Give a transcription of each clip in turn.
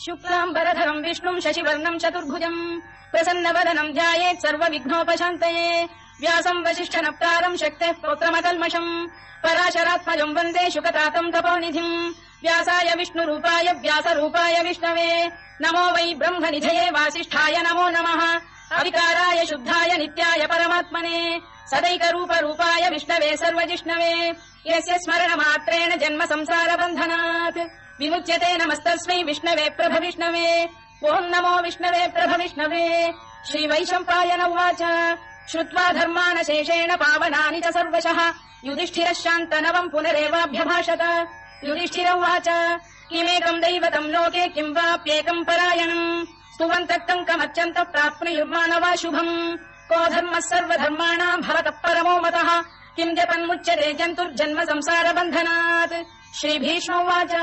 शुक्लाम्बरधरम् विष्णुम् शशिवर्णम् चतुर्भुजम् प्रसन्नवदनम् ध्यायेत् सर्वविघ्नोपशान्तये व्यासम् वसिष्ठनप्तारम् शक्तेः पौत्रमकल्मषम् पराशरात्मजम् वन्दे शुकतातम् तपोनिधिम् व्यासाय विष्णुरूपाय व्यासरूपाय विष्णवे नमो वै ब्रह्मनिधये वासिष्ठाय नमो नमः अविकाराय शुद्धाय नित्याय परमात्मने सदैकरूपरूपाय विष्णवे सर्वजिष्णवे यस्य स्मरणमात्रेण जन्म संसारबन्धनात् विमुच्यते नमस्तस्मै विष्णवे प्रभविष्णवे ओम् नमो विष्णवे प्रभविष्णवे श्रीवैशम्पायन उवाच श्रुत्वा धर्मानशेषेण पावनानि च सर्वशः युधिष्ठिरः शान्तनवम् पुनरेवाभ्यभाषत युधिष्ठिर उवाच किमेकम् दैवतम् लोके किम् वाप्येकम् परायणम् स्तुवन्तः कङ्कमर्चन्तः प्राप्नुयुर्मानवा शुभम् को धर्मः सर्वधर्माणाम् भवतः परमो मतः किम् जपन्मुच्यते जन्तुर्जन्म संसारबन्धनात् श्रीभीष्म उवाच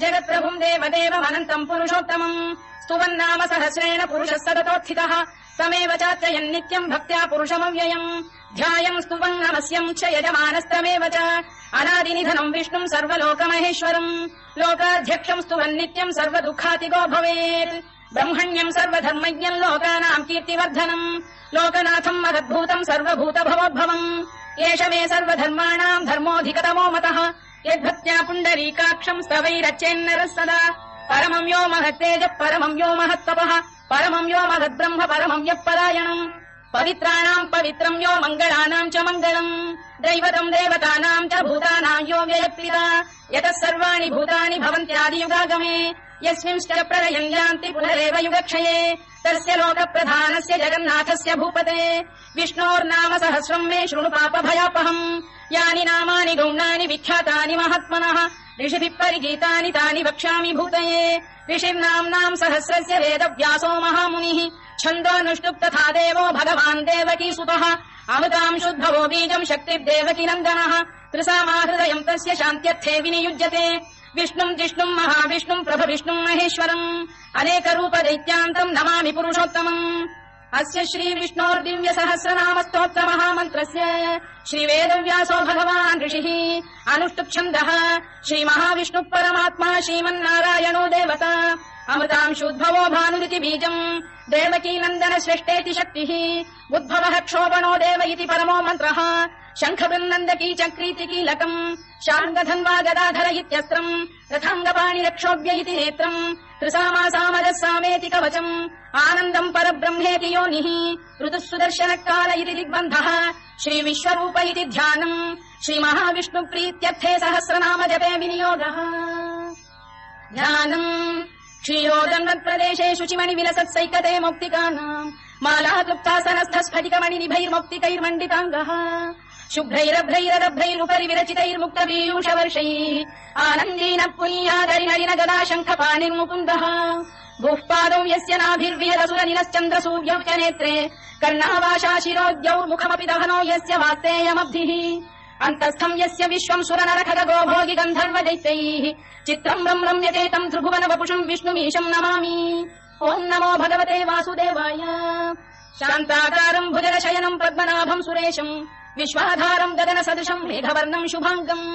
जगत्प्रभुम् देवदेवमनन्तम् पुरुषोत्तमम् स्तुवन्नाम सहस्रेण पुरुषः सततोत्थितः तमेव चात्रयन् नित्यम् भक्त्या पुरुषमव्ययम् ध्यायम् स्तुवन् नमस्यम् च यजमानस्तमेव च अनादिनिधनम् विष्णुम् सर्वलोकमहेश्वरम् लोकाध्यक्षम् स्तुवन् नित्यम् सर्वदुःखातिगो भवेत् ब्रह्मण्यम् सर्वधर्मज्ञम् लोकानाम् कीर्तिवर्धनम् लोकनाथम् महद्भूतम् सर्वभूतभवोद्भवम् एष मे सर्वधर्माणाम् धर्मोऽधिकतमो मतः यद्भक्त्या पुण्डरीकाक्षम् स्तवैरच्चेन्नरः सदा परमम् यो महत्तेजः परमम् यो महत्तपः परमम् यो महद्ब्रह्म परमम् यः परायणम् पवित्राणाम् पवित्रम् यो मङ्गलानाम् च मङ्गलम् दैवतम् देवतानाम् च भूतानाम् यो व्ययप्रिता यतः सर्वाणि भूतानि भवन्त्यादियुगागमे यस्मिंश्च प्रलयम् यान्ति पुनरेव युगक्षये तस्य लोकप्रधानस्य जगन्नाथस्य भूपते विष्णोर्नाम सहस्रम् मे शृणु पापभयापहम् यानि नामानि गौणानि विख्यातानि महात्मनः ऋषिभिः परिगीतानि तानि वक्ष्यामि भूतये ऋषिर्नाम्नाम् सहस्रस्य वेदव्यासो महामुनिः छन्दोऽनुष्टुप् तथा देवो भगवान् देवकीसुतः अमृताम् शुद्धवो बीजम् शक्तिर्देवकी नन्दनः त्रिसामाहृदयम् तस्य शान्त्यर्थे विनियुज्यते विष्णुम् जिष्णुम् महाविष्णुम् प्रभविष्णुम् महेश्वरम् अनेकरूपदैत्यान्तम् नमामि पुरुषोत्तमम् अस्य श्रीविष्णोर्दिव्य सहस्रनामस्तोत्रमहामन्त्रस्य श्रीवेदव्यासो भगवान् ऋषिः अनुष्टुप्छन्दः श्रीमहाविष्णुः परमात्मा श्रीमन्नारायणो देवता अमृतांशुद्भवो भानुरिति बीजम् देवकी नन्दन श्रेष्ठेति शक्तिः उद्भवः क्षोभणो देव इति परमो मन्त्रः शङ्खवृन्नन्दकी चक्रीति कीलकम् शार्ङ्गधन्वा गदाधर इत्यस्त्रम् रथाङ्गपाणिरक्षोभ्य इति नेत्रम् त्रिसामासामजः सामेति कवचम् आनन्दम् परब्रह्मेति योनिः ऋतुः सुदर्शनकाल इति दिग्बन्धः श्रीविश्वरूप इति ध्यानम् श्रीमहाविष्णुप्रीत्यर्थे सहस्रनाम जपे विनियोगः ध्यानम् क्षीरोदन्वत्प्रदेशे शुचिमणिविलसत्सैकते मौक्तिकानाम् मालाक्लुप्तासनस्थ स्फटिकमणिनिभैर्मौक्तिकैर्मण्डिताङ्गः शुभ्रैरभ्रैरदभ्रैरुपरि विरचितैर्मुक्तपीयूषवर्षैः आनन्दीनः पुनीयादरिनलिन गदा शङ्खपाणिर्मुकुन्दः भूः पादौ यस्य नाभिर्विहदसुरनिलश्चन्द्रसूर्यौ च नेत्रे कर्णावाशा शिरोद्यौर्मुखमपि दहनो यस्य वास्तेयमब्धिः अन्तस्थम् यस्य विश्वम् सुरनरखगो भोगि गन्धर्व दैत्यैः चित्रम् रम्यतेतम् त्रिभुवन वपुषम् विष्णुमीशम् नमामि ओम् नमो भगवते वासुदेवाय शान्ताकारम् भुजगशयनम् पद्मनाभम् सुरेशम् विश्वाधारम् गगनसदृशम् मेघवर्णम् शुभाङ्गम्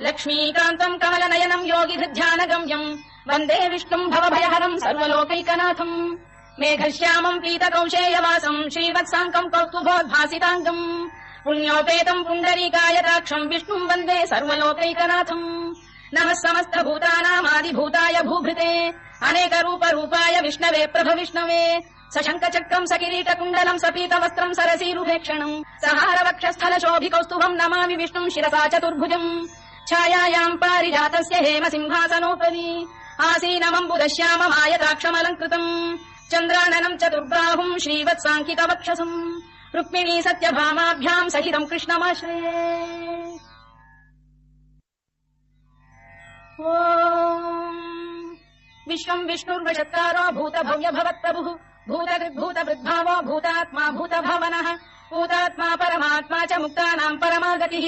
लक्ष्मीकान्तम् कमलनयनम् योगिहृध्यानगम्यम् वन्दे विष्णुम् भवभयहरम् सर्वलोकैकनाथम् मेघश्यामम् पीतकौशेयवासम् श्रीवत्साङ्कम् कौस्तुभोद्भासिताङ्गम् पुण्योपेतम् पुण्डरीकायताक्षम् विष्णुम् वन्दे सर्वलोकैकनाथम् नमः समस्तभूतानामादिभूताय भूभृते अनेकरूपरूपाय विष्णवे प्रभविष्णवे सशङ्खचक्रम् सकिरीटकुण्डलम् सपीतवस्त्रम् सरसीरुभेक्षणम् सहारवक्षस्थलशोभिकौस्तुभम् नमामि विष्णुम् शिरसा चतुर्भुजम् छायायाम् पारिजातस्य हेमसिंहासनोपरि आसीनमम्बुदश्याममायताक्षमलङ्कृतम् चन्द्राननम् चतुर्बाहुम् श्रीवत्साङ्कितवक्षसम् रुक्मिणी सत्यभामाभ्याम् सहितम् कृष्णमाश्रये विश्वम् विष्णुर्वशत्कारो भूतभव्य भवत्प्रभुः भूतकृद्भूतवृद्भावो भूतात्मा भूतभावनः भूतात्मा परमात्मा च मुक्तानाम् परमागतिः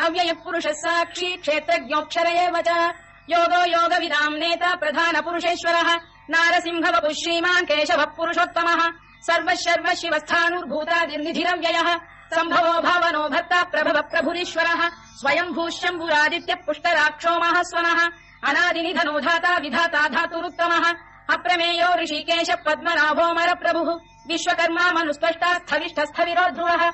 अव्ययः पुरुषः साक्षी क्षेत्रज्ञोऽक्षर एव च योगो योगविदाम् नेता प्रधानपुरुषेश्वरः नारसिंहवपुः श्रीमान् केशवः पुरुषोत्तमः सर्वशर्व शिवस्थाणुर्भूतादिर्निधिरव्ययः सम्भवो भावनो भर्ता प्रभव प्रभुरीश्वरः स्वयम्भूः शम्भुरादित्यः पुष्टराक्षो महास्वनः अनादिनिधनो धाता विधाता धातुरुत्तमः अप्रमेयो ऋषिकेश पद्मनाभोमर प्रभुः विश्वकर्मा मनुस्पष्टा स्थविष्ठस्थविरो ध्रुवः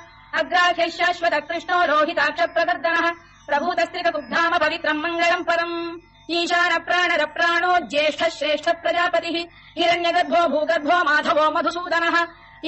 अग्राह्य शाश्वत कृष्णो रोहिताक्ष प्रदर्दनः प्रभूतस्त्रिककुब्धाम पवित्रम् मङ्गलम् परम् ईशान प्राणर प्राणो ज्येष्ठ श्रेष्ठ प्रजापतिः हिरण्यगर्भो भूगर्भो माधवो मधुसूदनः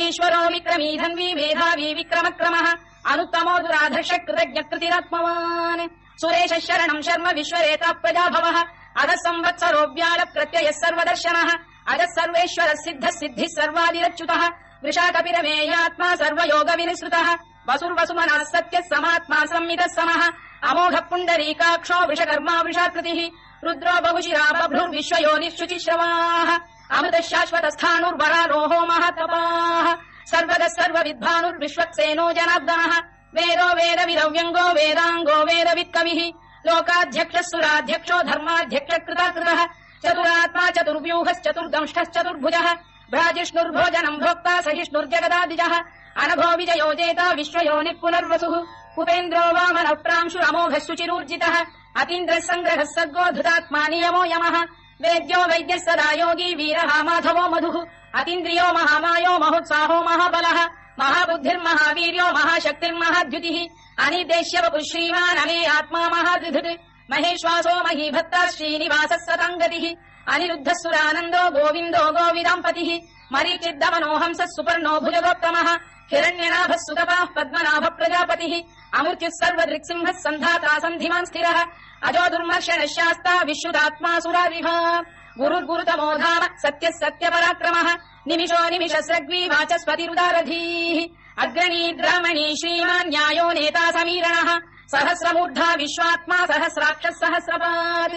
ईश्वरो विक्रमी धन्वी मेधावी विक्रमक्रमः अनुत्तमो दुराधर्ष कृतज्ञ कृतिरात्मवान् सुरेश शरणम् शर्म विश्वरेता प्रजाभवः अधः संवत्सरो व्याल प्रत्ययः सर्वदर्शनः अधः सर्वेश्वर सिद्धः सिद्धिः सर्वादिरच्युतः वृषाकपिरमेयात्मा सर्वयोग विनिसृतः वसुर्वसुमनः सत्यः समात्मा संमितः समः अमोघ पुण्डरीकाक्षो वृषकर्मा वृषाकृतिः रुद्रो बहुशिरा बभ्रुर्विश्वयोनिश्रुचिश्रवाः अमृतः शाश्वतस्थाणुर्वरारोहो महातपाः सर्वगः सर्वविद्वानुर्विश्वक्सेनो जनार्दनः वेदो वेद विदव्यङ्गो वेदाङ्गो वेदवित्कविः लोकाध्यक्षः सुराध्यक्षो धर्माध्यक्ष कृताकृतः चतुरात्मा चतुर्व्यूहश्चतुर्दंष्टश्चतुर्भुजः भ्राजिष्णुर्भोजनम् भोक्ता सहिष्णुर्जगदादिजः अनघो विजयोजेता विश्वयोनिः पुनर्वसुः उपेन्द्रो वामनः प्रांशुरमोघः शुचिरूर्जितः अतीन्द्रः सङ्ग्रहः सर्गो धृतात्मा नियमो यमः वेद्यो वैद्यः सदा योगी वीरः माधवो मधुः अतीन्द्रियो महामायो महोत्साहो महाबलः महाबुद्धिर्महावीर्यो महाशक्तिर्महाद्युतिः अनिर्देश्य वपुः श्रीमान् अमे आत्मा महादृधृत् महेश्वासो महीभत्ता श्रीनिवासः सताङ्गतिः अनिरुद्धः सुरानन्दो गोविन्दो गोविदाम्पतिः मरीचिद्दमनोहंसः सुपर्णो भुजगोत्तमः हिरण्यनाभः सुतपाः पद्मनाभ प्रजापतिः अमृत्युः सर्वदृक्सिंहः सन्धाता सन्धिमान् स्थिरः अजो दुर्मर्शनः शास्ता विश्रुतात्मा सुरारिः गुरुर्गुरुतमो धाम सत्यः सत्यपराक्रमः निमिषो निमिषस्रग्वी वाचस्पतिरुदारधीः अग्रणी द्रामणी श्रीमान् न्यायो नेता समीरणः सहस्रमूर्धा विश्वात्मा सहस्राक्षः सहस्रपात्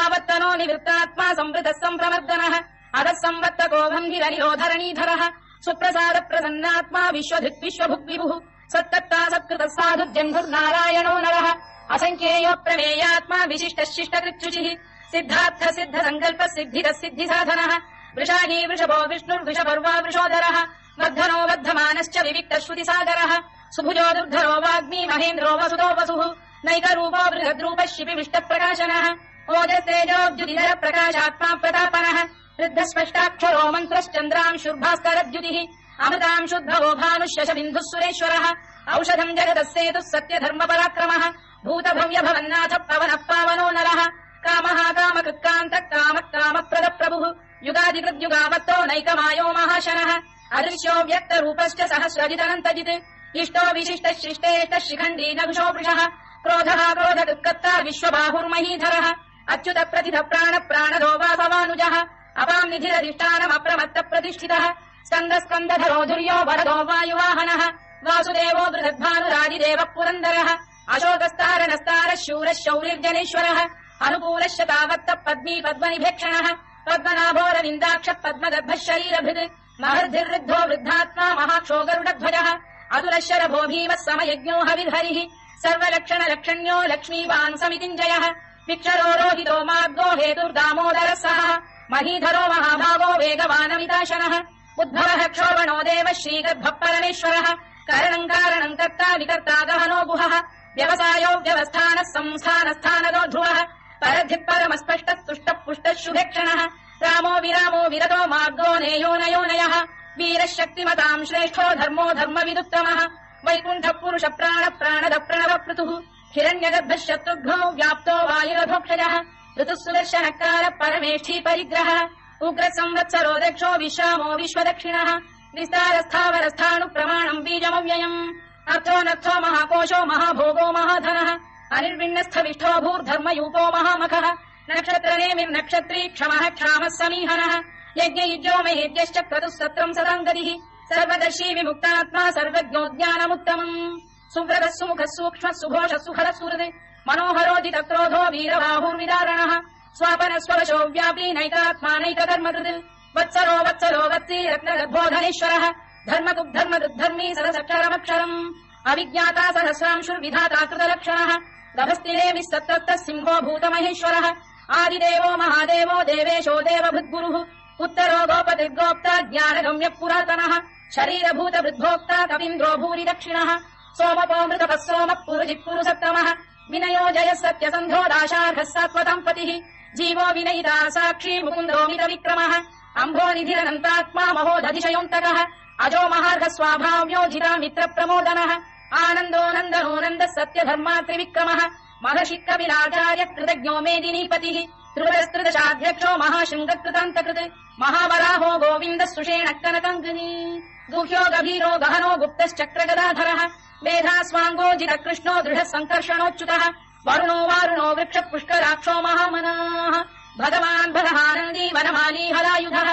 आवत्तनो निवृत्तात्मा संवृतः सम्प्रमर्दनः अधः संवत्तको भङ्गिरनिरोधरणीधरः सुप्रसाद प्रसन्नात्मा विश्वधृक् विश्वभुक् विभुः सत्तत्ता सत्कृतः साधुर्जन्धुर्नारायणो नरः असङ्ख्येयो प्रमेयात्मा विशिष्टः शिष्टकृच्छुचिः सिद्धार्थ सिद्ध सङ्कल्प सिद्धितः सिद्धिसाधनः वृषाही वृषभो विष्णुर्वृषपर्वा वृषोदरः वर्धनो वर्धमानश्च विविक्तः श्रुतिसागरः सुभुजो दुर्धरो वाग्मी महेन्द्रो वसुतो वसुः नैकरूपो बृहद्रूपः शिपिविष्टप्रकाशनः ओजस्तेजोद्युतिधर प्रकाशात्मा प्रतापनः वृद्धस्पष्टाक्षरो मन्त्रश्चन्द्रांशुर्भास्करद्युतिः अमृतांशुद्भवो भानुश्शशबिन्धुः सुरेश्वरः औषधम् जगतः सेतुः सत्यधर्मपराक्रमः भूतभव्यभवन्नाथ पवनः पावनो नरः कामः कामकृत्कान्तः कामः कामप्रदप्रभुः युगादिकृद्युगावत्तो नैकमायो महाशनः अदृश्यो व्यक्तरूपश्च सहस्रजिदनन्तजित् इष्टो विशिष्टः शिष्टेष्टः शिखण्डी नभुषो वृषः क्रोधः क्रोधकृत्कर्ता विश्वबाहुर्महीधरः अच्युत प्रतिथ प्राण प्राणदो वासवानुजः अपाम् निधिरधिष्ठानमप्रमत्त प्रतिष्ठितः स्कन्दस्कन्दधरो धुर्यो वरदो वायुवाहनः वासुदेवो बृहद्भानुरादिदेवः पुरन्दरः अशोकस्तारणस्तारः शूरः शौरिर्जनेश्वरः अनुकूलः शतावत्तः पद्मी पद्मनिभेक्षणः पद्मनाभोरविन्दाक्षः पद्मगर्भः शरीरभृत् महर्धिर्वृद्धो वृद्धात्मा महाक्षो गरुडध्वजः अतुलः शरभो भीमः समयज्ञो हविर्हरिः सर्वलक्षणलक्षण्यो लक्ष्मीवान् समितिञ्जयः विक्षरो रोहितो मार्गो हेतुर्दामोदरः सः महीधरो महाभागो वेगवानमिताशनः उद्भवः क्षोभणो देवः श्रीगर्भः परमेश्वरः कारणम् कारणम् कर्ता विकर्ता गहनो गुहः व्यवसायो व्यवस्थानः संस्थानस्थानदो ध्रुवः परद्धिः परमस्पष्टः तुष्टः पुष्टः शुभेक्षणः रामो विरामो विरतो मार्गो नेयो नयो नयः वीरः शक्तिमताम् श्रेष्ठो धर्मो धर्मविदुत्तमः वैकुण्ठः पुरुष प्राण प्राणद प्रणव पृथुः हिरण्यगर्भः शत्रुघ्नो व्याप्तो वायुरधोक्षजः ऋतुः सुदर्शनकार परमेष्ठी परिग्रहः उग्रः संवत्सरो दक्षो विश्रामो विश्वदक्षिणः विस्तारस्थावरस्थाणु प्रमाणम् बीजमव्ययम् अर्थो नर्थो महाकोशो महाभोगो महाधनः अनिर्विण्णस्थविष्ठो भूर्धर्मयूपो महामखः नक्षत्रनेमिर्नक्षत्री क्षमः क्षामः समीहनः यज्ञयुज्यो महेज्यश्च क्रतुः सत्रम् सदाङ्गतिः सर्वदर्शी विमुक्तात्मा सर्वज्ञो ज्ञानमुत्तमम् सुव्रतः सुमुखः सूक्ष्मः सुघोषः सुखरः सुहृत् मनोहरोदितक्रोधो वीरबाहुर्विदारणः स्वापनः स्ववशो व्यापी नैकात्मा नैककर्मकृत् वत्सरो वत्सरो वत्सी रत्नगर्भोधनेश्वरः धर्मकृद्धर्मकृद्धर्मी सरसक्षरमक्षरम् अविज्ञाता सहस्रांशुर्विधाता कृतलक्षणः गभस्तिरेमिः सत्तः सिंहो भूतमहेश्वरः आदिदेवो महादेवो देवेशो देवभृद्गुरुः उत्तरो गोपतिर्गोप्ता ज्ञानगम्यः पुरातनः शरीरभूतवृद्भोक्ता कवीन्द्रो भूरि दक्षिणः सोमपो मृतपः सोमः पुरुजिः पुरुसत्तमः विनयो जयः सत्यसन्धो दाशार्हः सात्वताम् पतिः जीवो विनयिता साक्षी मुकुन्दो मितविक्रमः अम्भोनिधिरनन्तात्मा महोदधिशयोऽन्तकः अजो महार्घ स्वाभाव्यो जिता मित्र प्रमोदनः आनन्दो नन्दनो नन्दः सत्यधर्मा त्रिविक्रमः महर्षि कपिलाचार्य कृतज्ञो मेदिनीपतिः त्रिपुरस्त्रिदशाध्यक्षो महाशृङ्गकृतान्तकृत् महावराहो गोविन्दः सुषेणः कनकङ्किनी गुह्यो गभीरो गहनो गुप्तश्चक्रगदाधरः मेधास्वाङ्गो जितकृष्णो दृढः सङ्कर्षणोच्युतः वरुणो वारुणो वृक्ष पुष्कराक्षो महामनाः भगवान् भगहानन्दी वनमाली हलायुधः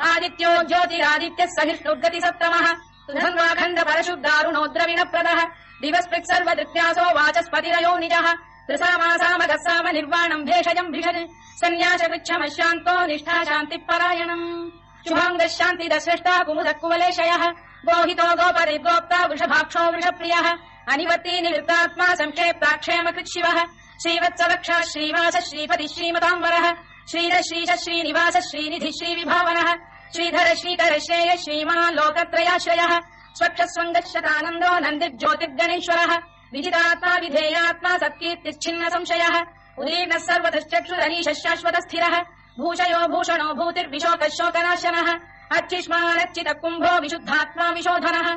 आदित्यो ज्योतिरादित्यः सहिष्णुर्गतिसत्तमः सुधन्वाखण्ड परशुद्धारुणो द्रविणप्रदः दिवस्पृक् सर्वदृत्यासो वाचस्पतिरयो निजः त्रिसामासामगः साम निर्वाणम् भेषजम् भिषज सन्न्यासवृक्षमशान्तो निष्ठा शान्तिः परायणम् शुभाङ्गः शान्तिदश्रेष्ठा कुमुदः कुवलेशयः गोहितो गोपरिगोप्ता वृषभाक्षो वृषप्रियः अनिवर्ती निवृत्तात्मा संक्षेप्ताक्षेमकृच्छिवः श्रीवत्सवक्षः श्रीवासः श्रीपतिः श्रीमताम्बरः श्रीधः श्रीशः श्रीनिवासः श्रीनिधिः श्रीविभावनः श्रीधर श्रीकर श्रेयः श्रीमान् लोकत्रयाश्रयः स्वक्षस्वङ्गशतानन्दो नन्दिर्ज्योतिर्गणेश्वरः विजितात्मा विधेयात्मा सत्कीर्तिश्चिन्न संशयः उदीर्णः सर्वतश्चक्षुरनीशः शाश्वतस्थिरः भूषयो भूषणो भूतिर्विशोकः शोकनाशनः अच्छिष्मानच्चितः कुम्भो विशुद्धात्मा विशोधनः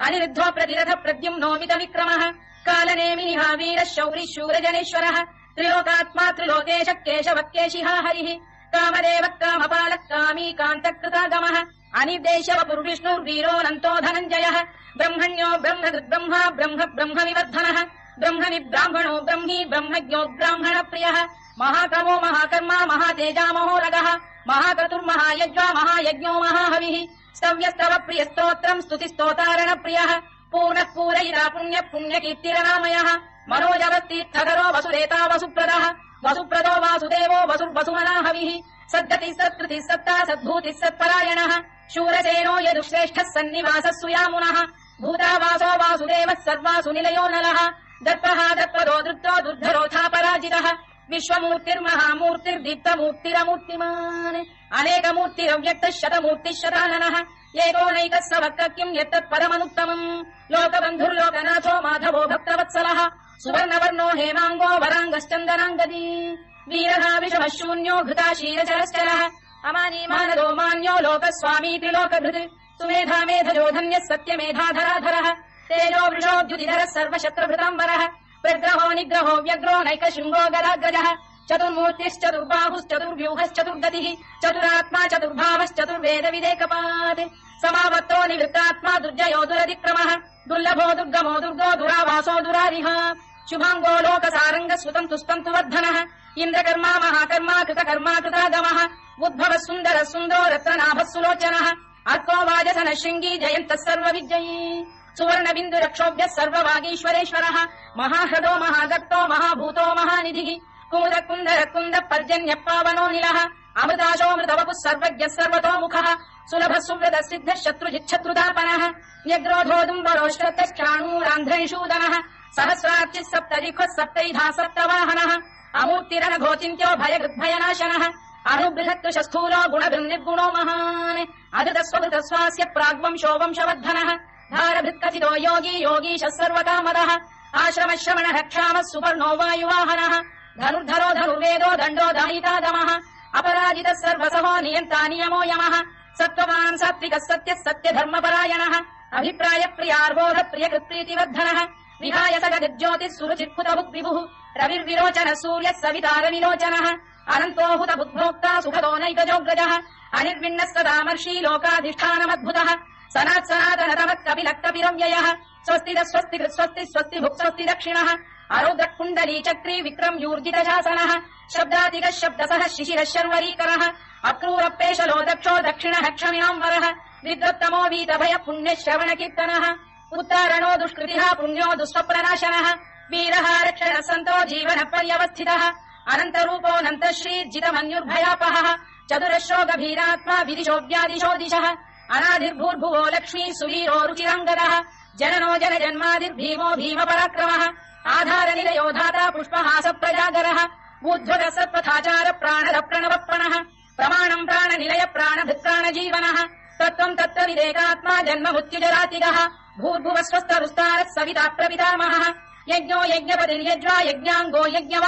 अनिरुद्धो प्रतिरथ प्रद्युम्नोमित विक्रमः कालनेमिनिः वीरः शौरिः शूरजनेश्वरः त्रिलोकात्मा त्रिलोकेशः केशवः केशिहा हरिः कामदेवः कामपालः कामी कान्तकृतागमः अनिर्देश्यवपुर्विष्णुर्वीरोऽनन्तो धनञ्जयः ब्रह्मण्यो ब्रह्मकृद्ब्रह्मा ब्रह्म ब्रह्मविवर्धनः ब्रह्मणि ब्राह्मणो ब्रह्मी ब्रह्मज्ञो ब्राह्मणप्रियः महाकर्मो महाकर्मा महातेजा महोरगः महाक्रतुर्महायज्वा महायज्ञो महाहविः स्तव्यस्तव प्रियस्तोत्रम् स्तुतिस्तोतारणप्रियः पूर्णः पूरयिता पुण्यः पुण्यकीर्तिरनामयः मनोजवतीर्थकरो वसुरेता वसुप्रदः वसुप्रदो वासुदेवो वसुर्वसुमनाहविः सद्गतिः सत्कृतिः सत्ता सद्भूतिः सत्परायणः शूरसेनो यदुश्रेष्ठः सन्निवासः सुयामुनः भूतावासो वासुदेवः सर्वासु निलयो नलः दत्तः दत्पदो दृप्तो दुर्धरोऽथा पराजितः विश्वमूर्तिर्महामूर्तिर्दीप्तमूर्तिरमूर्तिमान् अनेकमूर्तिरव्यक्तः शतमूर्तिः शताननः एकोनैकः स वक्तव्यम् यत्तत् परमनुत्तमम् लोकबन्धुर्लोकनाथो माधवो भक्तवत्सलः सुवर्णवर्णो हेमाङ्गो वराङ्गश्चन्दनाङ्गदी वीरः विषमः शून्यो घृता शीरचरश्चरः अमानी मानदो मान्यो लोकस्वामी त्रिलोकभृत् सुमेधा मेधजो धन्यः सत्यमेधाधराधरः तेजो वृषोद्युतिधरः सर्वशत्रभृताम्बरः प्रग्रहो निग्रहो व्यग्रो नैकशृङ्गो गदाग्रजः चतुर्मूर्तिश्चतुर्बाहुश्चतुर्व्यूहश्चतुर्गतिः चतुरात्मा चतुर्भावश्चतुर्वेदविदेकपात् समावर्तो निवृत्तात्मा दुर्जयो दुरतिक्रमः दुर्लभो दुर्गमो दुर्गो दुरावासो दुरारिः शुभाङ्गो लोकसारङ्गः सुतन्तु स्तन्तु वर्धनः इन्द्रकर्मा महाकर्मा कृतकर्मा कृतागमः उद्भवः सुन्दरः सुन्दरो रत्ननाभः सुलोचनः अर्को वाजसनः शृङ्गी जयन्तः सर्वविजयी सुवर्णबिन्दुरक्षोभ्यः सर्ववागीश्वरेश्वरः महाह्रदो महागर्तो महाभूतो महानिधिः कुमुद कुन्दर कुन्द पर्जन्यः पावनो निलः अमृताशोऽमृतवपुः सर्वज्ञः सर्वतोमुखः सुलभः सुव्रतः सिद्धः शत्रुजिच्छत्रुतापनः न्यग्रोधोदुम्बरोष्टक्षाणूरान्ध्रनिषूदनः सहस्रार्चिः सप्तजिह्वः सप्तैधा सप्तवाहनः अमूर्तिरनघोचिन्त्यो भयगृद्भयनाशनः अणुबृहत्कृशस्थूलो गुणभृन्निर्गुणो महान् अधृतस्वभृतस्वास्य प्राग्वंशो वंशवर्धनः धारभृत्कथितो योगी योगीशः सर्वकामदः आश्रमः श्रवणः क्षामः सुपर्णो वायुवाहनः धनुर्धरो धनुर्वेदो दण्डो दायितादमः अपराजितः सर्वसहो नियन्ता नियमो यमः सत्त्ववान् सात्विकः सत्यः सत्यधर्मपरायणः अभिप्राय प्रियार्बोध प्रियकृत्प्रीतिवर्धनः विहाय सगज्योतिः सुरुचित्पुतभुक् विभुः रविर्विरोचनः सूर्यः सवितारविलोचनः अनन्तो हुतबुद्भोक्ता सुखदो नैकजोग्रजः अनिर्विण्णः सदामर्षी लोकाधिष्ठानमद्भुतः सनात्सनातनतमः कपिलः कपिरव्ययः स्वस्तिदः स्वस्तिकृत् स्वस्ति स्वस्ति भुक् स्वस्ति दक्षिणः आरुद्रः कुण्डली चक्री विक्रम यूर्जित शासनः शब्दातिकः शब्दसः शिशिरः शर्वरीकरः अक्रूरपेशलो दक्षो दक्षिणः क्षमिणाम्बरः विद्वत्तमो वीतभय पुण्यः श्रवणकीर्तनः उत्तारणो दुष्कृतिः पुण्यो दुष्स्वप्रनाशनः वीरः रक्षणः सन्तो जीवनः पर्यवस्थितः अनन्तरूपोऽनन्तश्रीर्जितमन्युर्भयापहः चतुरश्रो गभीरात्मा विदिशो व्यादिशो दिशः अनादिर्भूर्भुवो लक्ष्मी सुवीरो रुचिरङ्गदः जननो जनजन्मादिर्भीमो भीमपराक्रमः आधारनिलयो धाता पुष्पहास प्रजागरः ऊर्ध्वगः सत्पथाचार प्राणद प्रणवप्रणः प्रमाणम् प्राणनिलय प्राणभृत्प्राणजीवनः तत्त्वम् तत्त्वविदेकात्मा जन्म मृत्युजरातिगः भूर्भुवः स्वस्तरुस्तारः सविता प्रपितामहः यज्ञो यज्ञपतिर्यज्वा यज्ञाङ्गो यज्ञवा